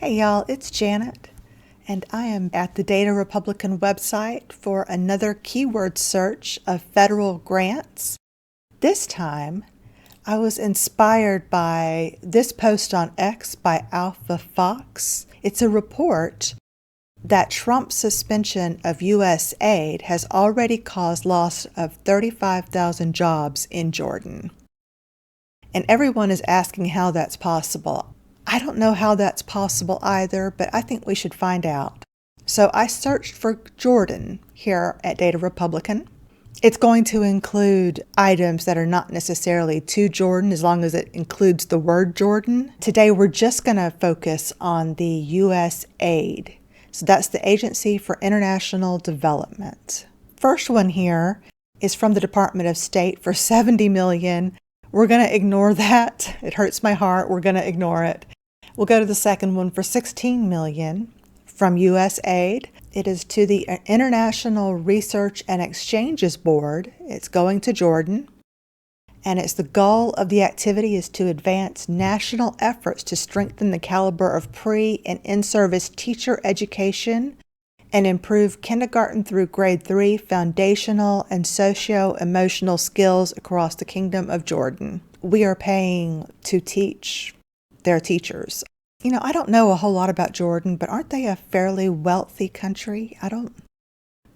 Hey y'all, it's Janet, and I am at the Data Republican website for another keyword search of federal grants. This time, I was inspired by this post on X by Alpha Fox. It's a report that Trump's suspension of USAID has already caused loss of 35,000 jobs in Jordan. And everyone is asking how that's possible. I don't know how that's possible either, but I think we should find out. So I searched for Jordan here at Data Republican. It's going to include items that are not necessarily to Jordan, as long as it includes the word Jordan. Today we're just going to focus on the USAID. So that's the Agency for International Development. First one here is from the Department of State for $70 million. We're going to ignore that. It hurts my heart. We're going to ignore it. We'll go to the second one for $16 million from USAID. It is to the International Research and Exchanges Board. It's going to Jordan. And it's the goal of the activity is to advance national efforts to strengthen the caliber of pre- and in-service teacher education and improve kindergarten through grade 3 foundational and socio-emotional skills across the Kingdom of Jordan. We are paying to teach their teachers. You know, I don't know a whole lot about Jordan, but aren't they a fairly wealthy country?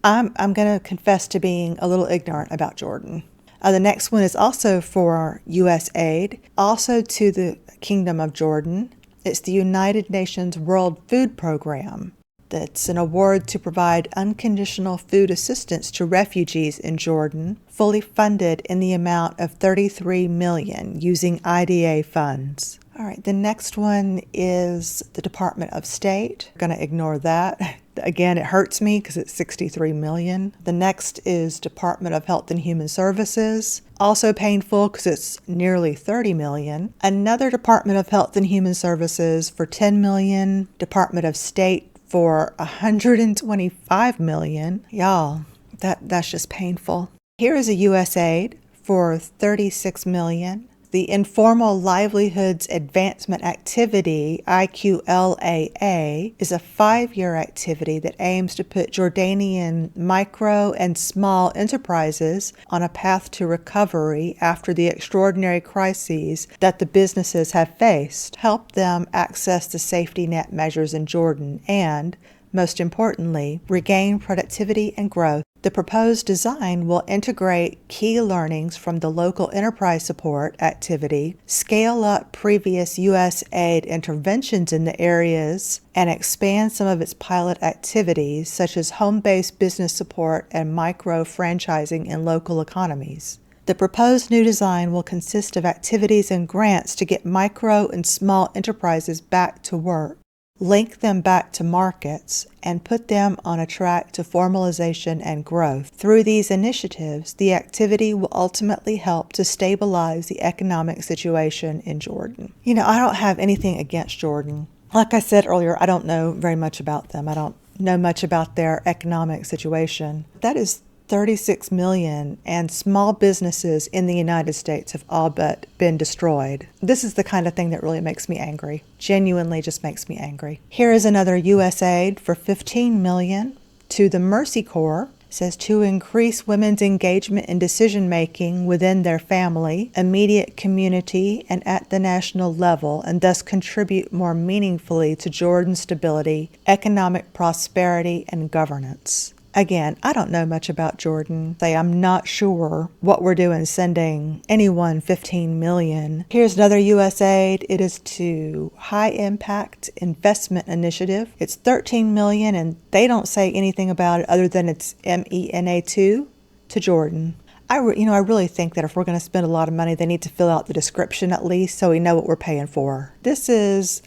I'm going to confess to being a little ignorant about Jordan. The next one is also for USAID, also to the Kingdom of Jordan. It's the United Nations World Food Program. That's an award to provide unconditional food assistance to refugees in Jordan, fully funded in the amount of $33 million using IDA funds. All right, the next one is the Department of State. I'm going to ignore that. Again, it hurts me because it's $63 million. The next is Department of Health and Human Services. Also painful because it's nearly $30 million. Another Department of Health and Human Services for $10 million. Department of State for $125 million. Y'all, that's just painful. Here is a USAID for $36 million. The Informal Livelihoods Advancement Activity, IQLAA, is a 5-year activity that aims to put Jordanian micro and small enterprises on a path to recovery after the extraordinary crises that the businesses have faced, help them access the safety net measures in Jordan, and, most importantly, regain productivity and growth. The proposed design will integrate key learnings from the local enterprise support activity, scale up previous USAID interventions in the areas, and expand some of its pilot activities, such as home-based business support and micro-franchising in local economies. The proposed new design will consist of activities and grants to get micro and small enterprises back to work, link them back to markets, and put them on a track to formalization and growth. Through these initiatives, the activity will ultimately help to stabilize the economic situation in Jordan. You know, I don't have anything against Jordan. Like I said earlier, I don't know very much about them. I don't know much about their economic situation. That is $36 million, and small businesses in the United States have all but been destroyed. This is the kind of thing that really makes me angry. Genuinely just makes me angry. Here is another USAID for $15 million to the Mercy Corps. It says to increase women's engagement in decision-making within their family, immediate community, and at the national level, and thus contribute more meaningfully to Jordan's stability, economic prosperity, and governance. Again, I don't know much about Jordan. I'm not sure what we're doing sending anyone $15 million. Here's another USAID. It is to High Impact Investment Initiative. It's $13 million, and they don't say anything about it other than it's MENA2 to Jordan. I really think that if we're going to spend a lot of money, they need to fill out the description at least so we know what we're paying for. This is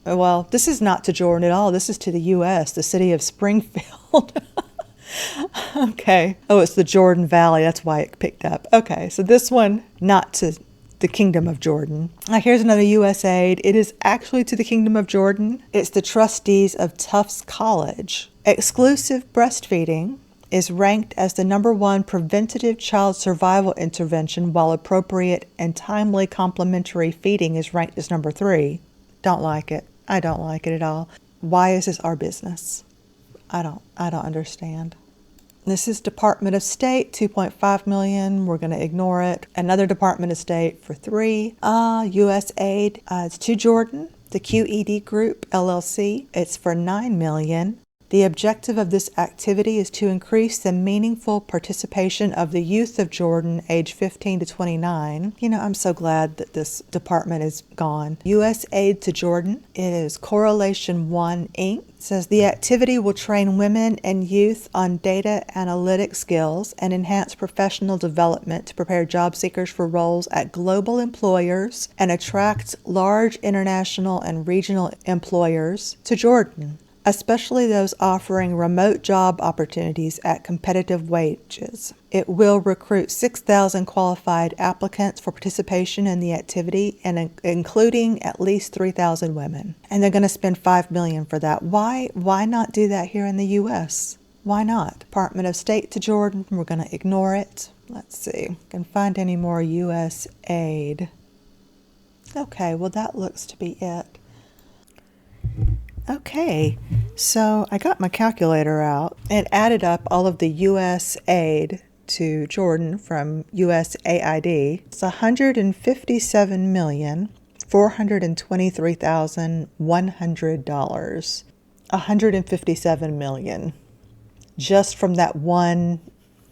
not to Jordan at all. This is to the U.S., the city of Springfield. Okay. Oh, it's the Jordan Valley. That's why it picked up. Okay. So this one, not to the Kingdom of Jordan. Now, here's another USAID. It is actually to the Kingdom of Jordan. It's the trustees of Tufts College. Exclusive breastfeeding is ranked as the #1 preventative child survival intervention, while appropriate and timely complementary feeding is ranked as #3. Don't like it. I don't like it at all. Why is this our business? I don't understand. This is Department of State, 2.5 million. We're going to ignore it. Another Department of State for 3. USAID. It's to Jordan, the QED Group, LLC. It's for 9 million. The objective of this activity is to increase the meaningful participation of the youth of Jordan, age 15 to 29. You know, I'm so glad that this department is gone. USAID to Jordan. It is Correlation 1, Inc. It says the activity will train women and youth on data analytic skills and enhance professional development to prepare job seekers for roles at global employers and attract large international and regional employers to Jordan, especially those offering remote job opportunities at competitive wages. It will recruit 6,000 qualified applicants for participation in the activity, and including at least 3,000 women. And they're going to spend $5 million for that. Why not do that here in the U.S.? Why not? Department of State to Jordan, we're going to ignore it. Let's see, can find any more U.S. aid. Okay, well that looks to be it. Okay, so I got my calculator out and added up all of the U.S. aid to Jordan from USAID. It's $157,423,100. $157 million just from that one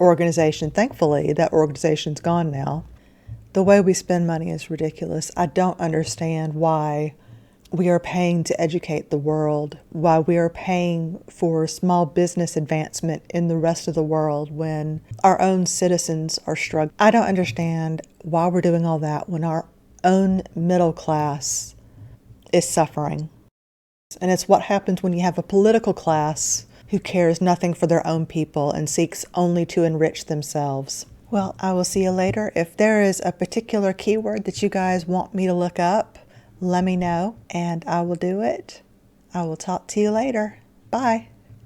organization. Thankfully, that organization's gone now. The way we spend money is ridiculous. I don't understand why we are paying to educate the world, why we are paying for small business advancement in the rest of the world when our own citizens are struggling. I don't understand why we're doing all that when our own middle class is suffering. And it's what happens when you have a political class who cares nothing for their own people and seeks only to enrich themselves. Well, I will see you later. If there is a particular keyword that you guys want me to look up, let me know and I will do it. I will talk to you later. Bye.